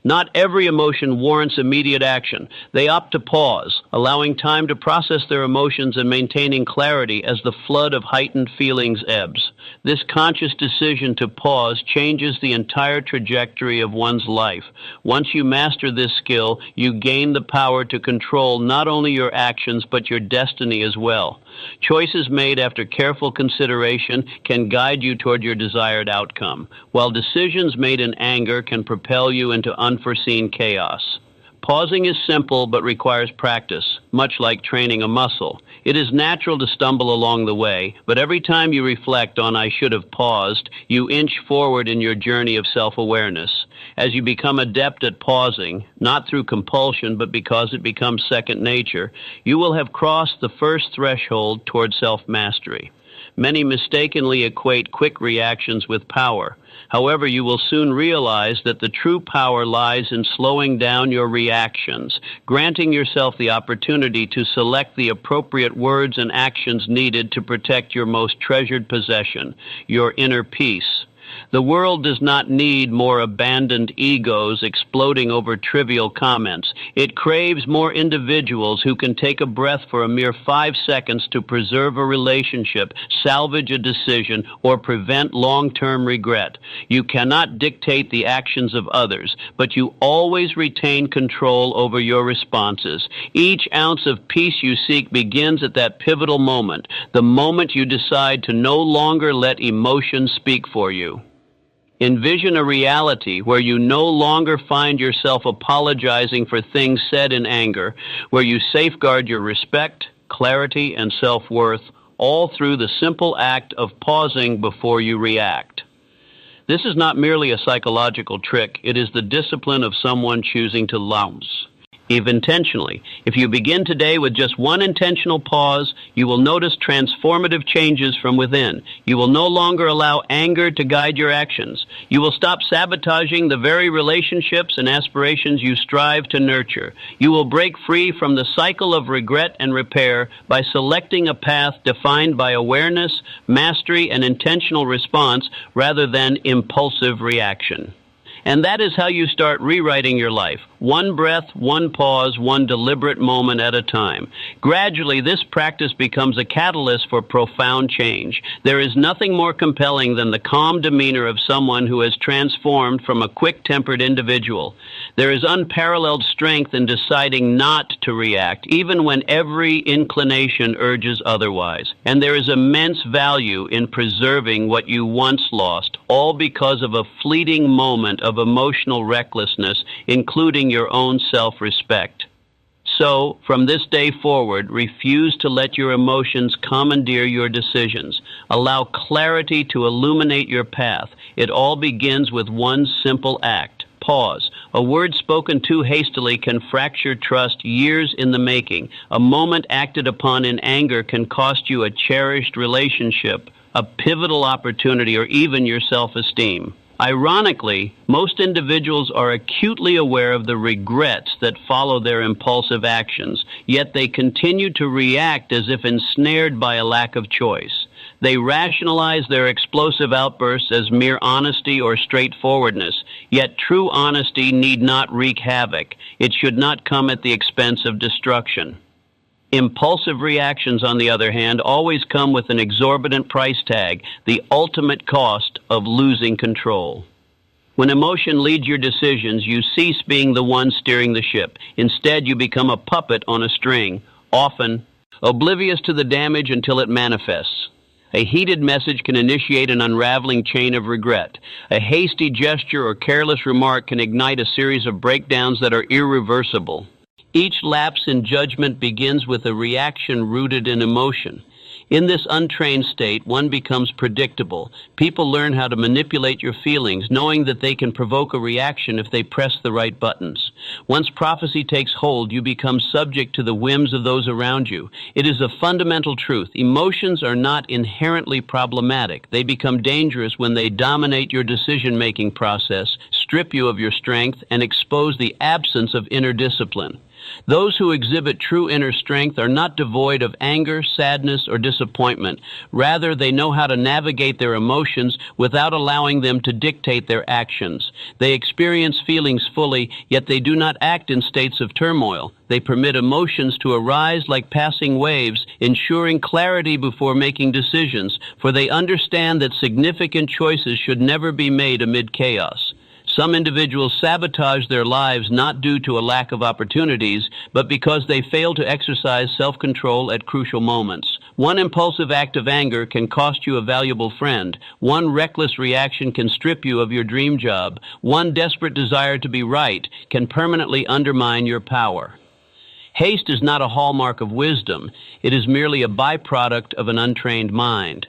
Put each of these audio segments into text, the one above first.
Not every emotion warrants immediate action. They opt to pause, allowing time to process their emotions and maintaining clarity as the flood of heightened feelings ebbs. This conscious decision to pause changes the entire trajectory of one's life. Once you master this skill, you gain the power to control not only your actions but your destiny as well. Choices made after careful consideration can guide you toward your desired outcome, while decisions made in anger can propel you into unforeseen chaos. Pausing is simple but requires practice, much like training a muscle. It is natural to stumble along the way, but every time you reflect on "I should have paused," you inch forward in your journey of self-awareness. As you become adept at pausing, not through compulsion but because it becomes second nature, you will have crossed the first threshold toward self-mastery. Many mistakenly equate quick reactions with power. However, you will soon realize that the true power lies in slowing down your reactions, granting yourself the opportunity to select the appropriate words and actions needed to protect your most treasured possession, your inner peace. The world does not need more abandoned egos exploding over trivial comments. It craves more individuals who can take a breath for a mere 5 seconds to preserve a relationship, salvage a decision, or prevent long-term regret. You cannot dictate the actions of others, but you always retain control over your responses. Each ounce of peace you seek begins at that pivotal moment, the moment you decide to no longer let emotions speak for you. Envision a reality where you no longer find yourself apologizing for things said in anger, where you safeguard your respect, clarity, and self-worth, all through the simple act of pausing before you react. This is not merely a psychological trick, it is the discipline of someone choosing to pause. Intentionally. If you begin today with just one intentional pause, you will notice transformative changes from within. You will no longer allow anger to guide your actions. You will stop sabotaging the very relationships and aspirations you strive to nurture. You will break free from the cycle of regret and repair by selecting a path defined by awareness, mastery, and intentional response rather than impulsive reaction. And that is how you start rewriting your life. One breath, one pause, one deliberate moment at a time. Gradually, this practice becomes a catalyst for profound change. There is nothing more compelling than the calm demeanor of someone who has transformed from a quick-tempered individual. There is unparalleled strength in deciding not to react, even when every inclination urges otherwise. And there is immense value in preserving what you once lost, all because of a fleeting moment of emotional recklessness, including your own self-respect. So, from this day forward, refuse to let your emotions commandeer your decisions. Allow clarity to illuminate your path. It all begins with one simple act. Pause. A word spoken too hastily can fracture trust years in the making. A moment acted upon in anger can cost you a cherished relationship, a pivotal opportunity, or even your self-esteem. Ironically, most individuals are acutely aware of the regrets that follow their impulsive actions, yet they continue to react as if ensnared by a lack of choice. They rationalize their explosive outbursts as mere honesty or straightforwardness, yet true honesty need not wreak havoc. It should not come at the expense of destruction. Impulsive reactions, on the other hand, always come with an exorbitant price tag, the ultimate cost of losing control. When emotion leads your decisions, you cease being the one steering the ship. Instead, you become a puppet on a string, often oblivious to the damage until it manifests. A heated message can initiate an unraveling chain of regret. A hasty gesture or careless remark can ignite a series of breakdowns that are irreversible. Each lapse in judgment begins with a reaction rooted in emotion. In this untrained state, one becomes predictable. People learn how to manipulate your feelings, knowing that they can provoke a reaction if they press the right buttons. Once prophecy takes hold, you become subject to the whims of those around you. It is a fundamental truth. Emotions are not inherently problematic. They become dangerous when they dominate your decision-making process, strip you of your strength, and expose the absence of inner discipline. Those who exhibit true inner strength are not devoid of anger, sadness, or disappointment. Rather, they know how to navigate their emotions without allowing them to dictate their actions. They experience feelings fully, yet they do not act in states of turmoil. They permit emotions to arise like passing waves, ensuring clarity before making decisions, for they understand that significant choices should never be made amid chaos. Some individuals sabotage their lives not due to a lack of opportunities, but because they fail to exercise self-control at crucial moments. One impulsive act of anger can cost you a valuable friend. One reckless reaction can strip you of your dream job. One desperate desire to be right can permanently undermine your power. Haste is not a hallmark of wisdom. It is merely a byproduct of an untrained mind.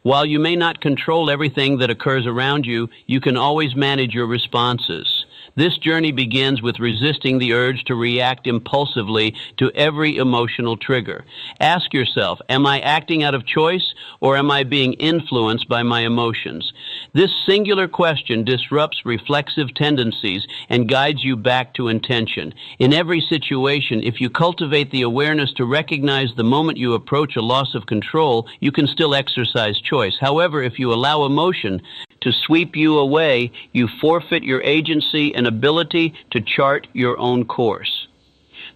While you may not control everything that occurs around you, you can always manage your responses. This journey begins with resisting the urge to react impulsively to every emotional trigger. Ask yourself, am I acting out of choice or am I being influenced by my emotions? This singular question disrupts reflexive tendencies and guides you back to intention. In every situation, if you cultivate the awareness to recognize the moment you approach a loss of control, you can still exercise choice. However, if you allow emotion to sweep you away, you forfeit your agency and ability to chart your own course.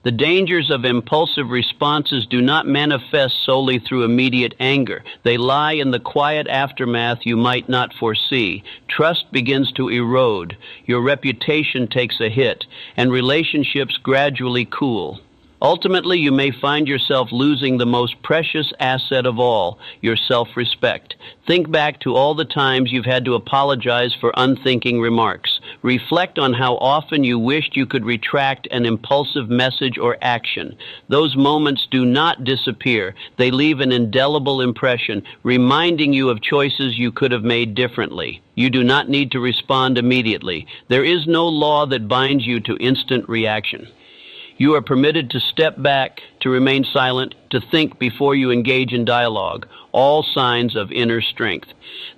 The dangers of impulsive responses do not manifest solely through immediate anger. They lie in the quiet aftermath you might not foresee. Trust begins to erode, your reputation takes a hit, and relationships gradually cool. Ultimately, you may find yourself losing the most precious asset of all, your self-respect. Think back to all the times you've had to apologize for unthinking remarks. Reflect on how often you wished you could retract an impulsive message or action. Those moments do not disappear. They leave an indelible impression, reminding you of choices you could have made differently. You do not need to respond immediately. There is no law that binds you to instant reaction. You are permitted to step back, to remain silent, to think before you engage in dialogue, all signs of inner strength.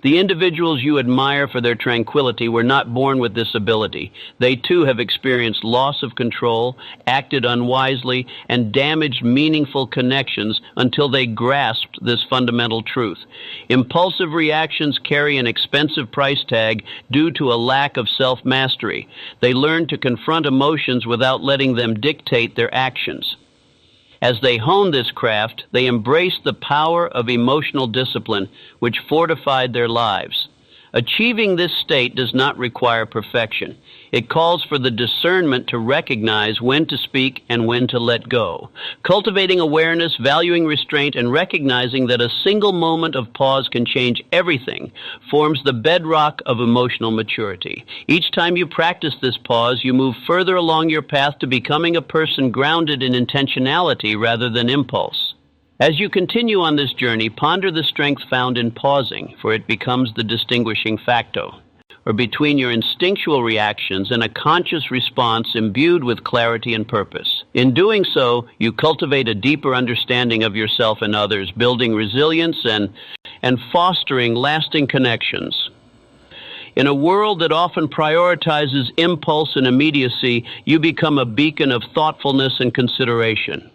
The individuals you admire for their tranquility were not born with this ability. They too have experienced loss of control, acted unwisely, and damaged meaningful connections until they grasped this fundamental truth. Impulsive reactions carry an expensive price tag due to a lack of self-mastery. They learn to confront emotions without letting them dictate their actions. As they hone this craft, they embraced the power of emotional discipline, which fortified their lives. Achieving this state does not require perfection. It calls for the discernment to recognize when to speak and when to let go. Cultivating awareness, valuing restraint, and recognizing that a single moment of pause can change everything forms the bedrock of emotional maturity. Each time you practice this pause, you move further along your path to becoming a person grounded in intentionality rather than impulse. As you continue on this journey, ponder the strength found in pausing, for it becomes the distinguishing factor, or between your instinctual reactions and a conscious response imbued with clarity and purpose. In doing so, you cultivate a deeper understanding of yourself and others, building resilience and fostering lasting connections. In a world that often prioritizes impulse and immediacy, you become a beacon of thoughtfulness and consideration.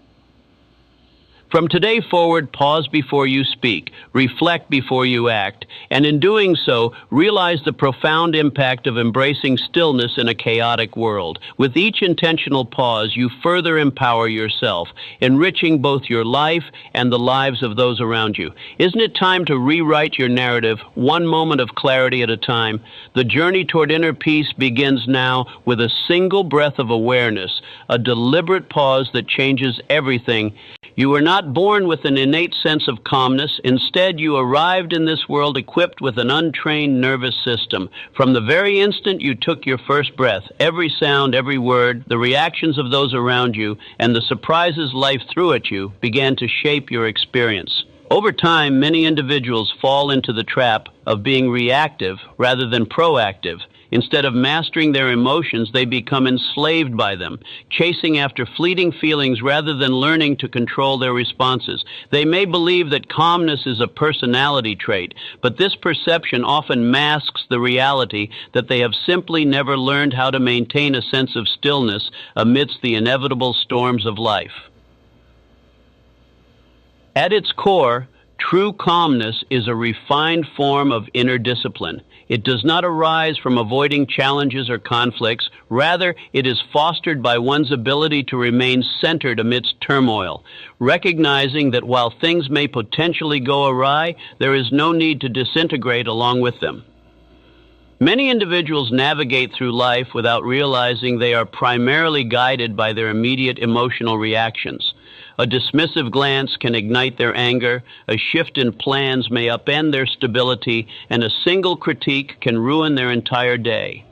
From today forward, pause before you speak, reflect before you act, and in doing so, realize the profound impact of embracing stillness in a chaotic world. With each intentional pause, you further empower yourself, enriching both your life and the lives of those around you. Isn't it time to rewrite your narrative, one moment of clarity at a time? The journey toward inner peace begins now with a single breath of awareness, a deliberate pause that changes everything. You were not born with an innate sense of calmness. Instead, you arrived in this world equipped with an untrained nervous system. From the very instant you took your first breath, every sound, every word, the reactions of those around you, and the surprises life threw at you began to shape your experience. Over time, many individuals fall into the trap of being reactive rather than proactive. Instead of mastering their emotions, they become enslaved by them, chasing after fleeting feelings rather than learning to control their responses. They may believe that calmness is a personality trait, but this perception often masks the reality that they have simply never learned how to maintain a sense of stillness amidst the inevitable storms of life. At its core, true calmness is a refined form of inner discipline. It does not arise from avoiding challenges or conflicts. Rather, it is fostered by one's ability to remain centered amidst turmoil, recognizing that while things may potentially go awry, there is no need to disintegrate along with them. Many individuals navigate through life without realizing they are primarily guided by their immediate emotional reactions. A dismissive glance can ignite their anger, a shift in plans may upend their stability, and a single critique can ruin their entire day.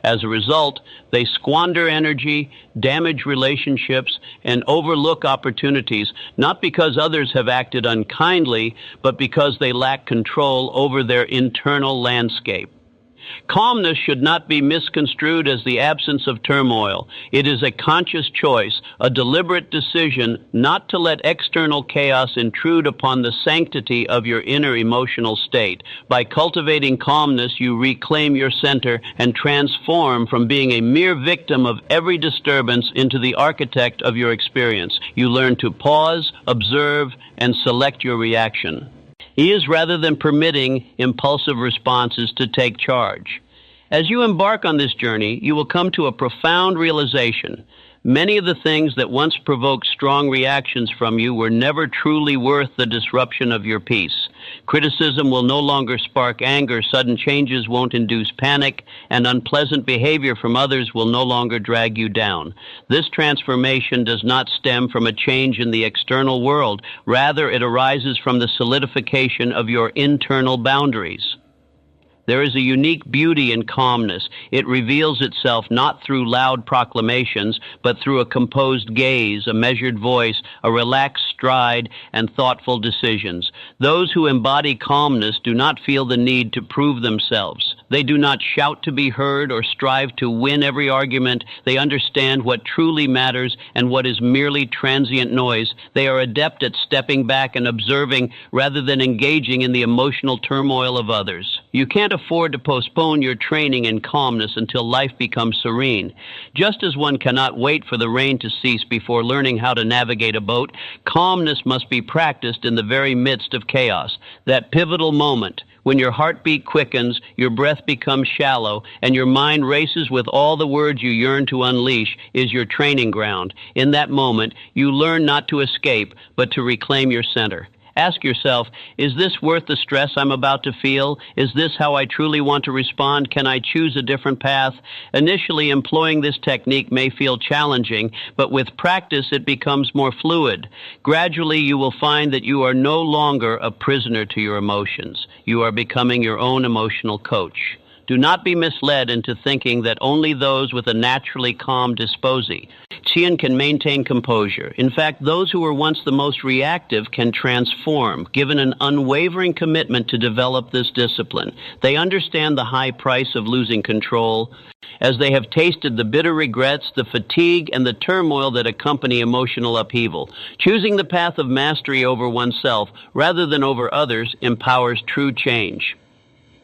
As a result, they squander energy, damage relationships, and overlook opportunities, not because others have acted unkindly, but because they lack control over their internal landscape. Calmness should not be misconstrued as the absence of turmoil. It is a conscious choice, a deliberate decision not to let external chaos intrude upon the sanctity of your inner emotional state. By cultivating calmness, you reclaim your center and transform from being a mere victim of every disturbance into the architect of your experience. You learn to pause, observe, and select your reaction. Ease rather than permitting impulsive responses to take charge. As you embark on this journey, you will come to a profound realization. Many of the things that once provoked strong reactions from you were never truly worth the disruption of your peace. Criticism will no longer spark anger, sudden changes won't induce panic, and unpleasant behavior from others will no longer drag you down. This transformation does not stem from a change in the external world. Rather, it arises from the solidification of your internal boundaries. There is a unique beauty in calmness. It reveals itself not through loud proclamations, but through a composed gaze, a measured voice, a relaxed stride, and thoughtful decisions. Those who embody calmness do not feel the need to prove themselves. They do not shout to be heard or strive to win every argument. They understand what truly matters and what is merely transient noise. They are adept at stepping back and observing rather than engaging in the emotional turmoil of others. You can't afford to postpone your training in calmness until life becomes serene. Just as one cannot wait for the rain to cease before learning how to navigate a boat, calmness must be practiced in the very midst of chaos. That pivotal moment, when your heartbeat quickens, your breath becomes shallow, and your mind races with all the words you yearn to unleash, is your training ground. In that moment, you learn not to escape, but to reclaim your center. Ask yourself, is this worth the stress I'm about to feel? Is this how I truly want to respond? Can I choose a different path? Initially, employing this technique may feel challenging, but with practice, it becomes more fluid. Gradually, you will find that you are no longer a prisoner to your emotions. You are becoming your own emotional coach. Do not be misled into thinking that only those with a naturally calm disposition can maintain composure. In fact, those who were once the most reactive can transform, given an unwavering commitment to develop this discipline. They understand the high price of losing control, as they have tasted the bitter regrets, the fatigue, and the turmoil that accompany emotional upheaval. Choosing the path of mastery over oneself rather than over others empowers true change.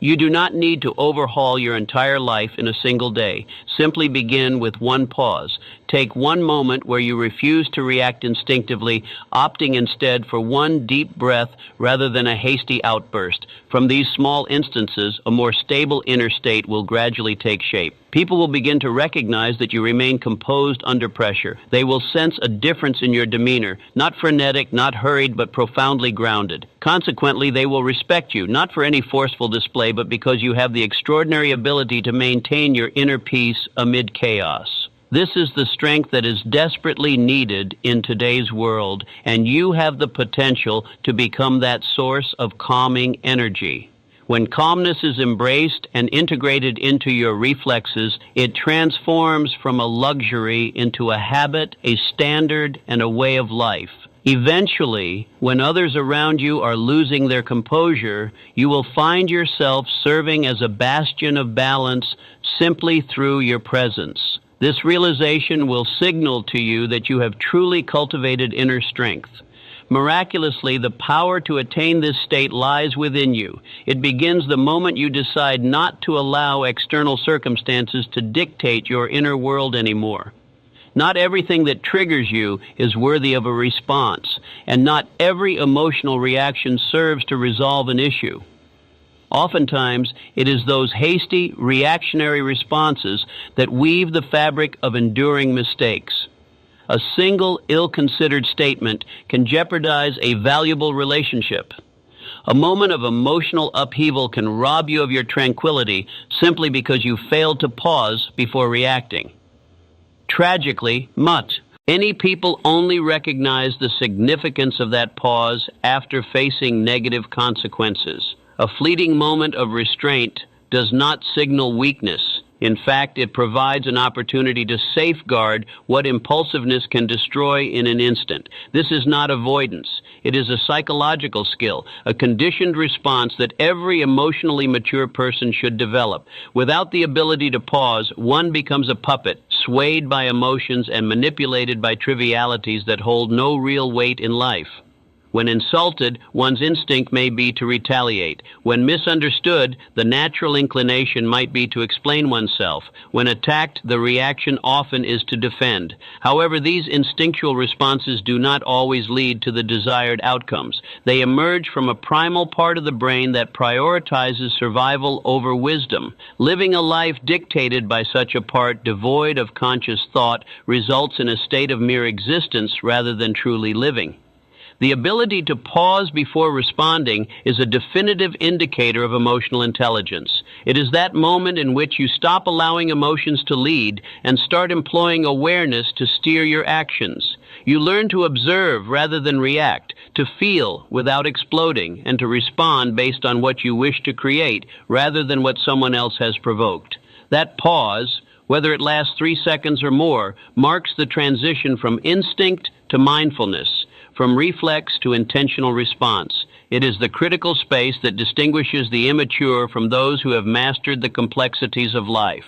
You do not need to overhaul your entire life in a single day. Simply begin with one pause. Take one moment where you refuse to react instinctively, opting instead for one deep breath rather than a hasty outburst. From these small instances, a more stable inner state will gradually take shape. People will begin to recognize that you remain composed under pressure. They will sense a difference in your demeanor, not frenetic, not hurried, but profoundly grounded. Consequently, they will respect you, not for any forceful display, but because you have the extraordinary ability to maintain your inner peace amid chaos. This is the strength that is desperately needed in today's world, and you have the potential to become that source of calming energy. When calmness is embraced and integrated into your reflexes, it transforms from a luxury into a habit, a standard, and a way of life. Eventually, when others around you are losing their composure, you will find yourself serving as a bastion of balance simply through your presence. This realization will signal to you that you have truly cultivated inner strength. Miraculously, the power to attain this state lies within you. It begins the moment you decide not to allow external circumstances to dictate your inner world anymore. Not everything that triggers you is worthy of a response, and not every emotional reaction serves to resolve an issue. Oftentimes, it is those hasty, reactionary responses that weave the fabric of enduring mistakes. A single ill-considered statement can jeopardize a valuable relationship. A moment of emotional upheaval can rob you of your tranquility simply because you failed to pause before reacting. Tragically, many people only recognize the significance of that pause after facing negative consequences. A fleeting moment of restraint does not signal weakness. In fact, it provides an opportunity to safeguard what impulsiveness can destroy in an instant. This is not avoidance. It is a psychological skill, a conditioned response that every emotionally mature person should develop. Without the ability to pause, one becomes a puppet, swayed by emotions and manipulated by trivialities that hold no real weight in life. When insulted, one's instinct may be to retaliate. When misunderstood, the natural inclination might be to explain oneself. When attacked, the reaction often is to defend. However, these instinctual responses do not always lead to the desired outcomes. They emerge from a primal part of the brain that prioritizes survival over wisdom. Living a life dictated by such a part, devoid of conscious thought, results in a state of mere existence rather than truly living. The ability to pause before responding is a definitive indicator of emotional intelligence. It is that moment in which you stop allowing emotions to lead and start employing awareness to steer your actions. You learn to observe rather than react, to feel without exploding, and to respond based on what you wish to create rather than what someone else has provoked. That pause, whether it lasts 3 seconds or more, marks the transition from instinct to mindfulness, from reflex to intentional response. It is the critical space that distinguishes the immature from those who have mastered the complexities of life.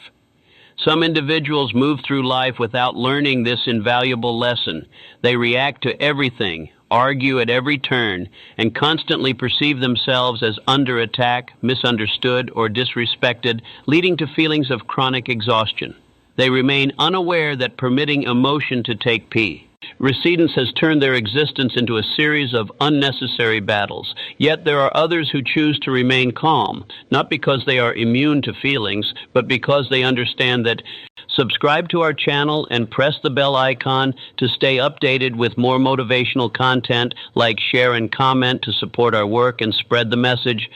Some individuals move through life without learning this invaluable lesson. They react to everything, argue at every turn, and constantly perceive themselves as under attack, misunderstood, or disrespected, leading to feelings of chronic exhaustion. They remain unaware that permitting emotion to take precedence has turned their existence into a series of unnecessary battles. Yet there are others who choose to remain calm, not because they are immune to feelings, but because they understand that. Subscribe to our channel and press the bell icon to stay updated with more motivational content. Like, share, and comment to support our work and spread the message.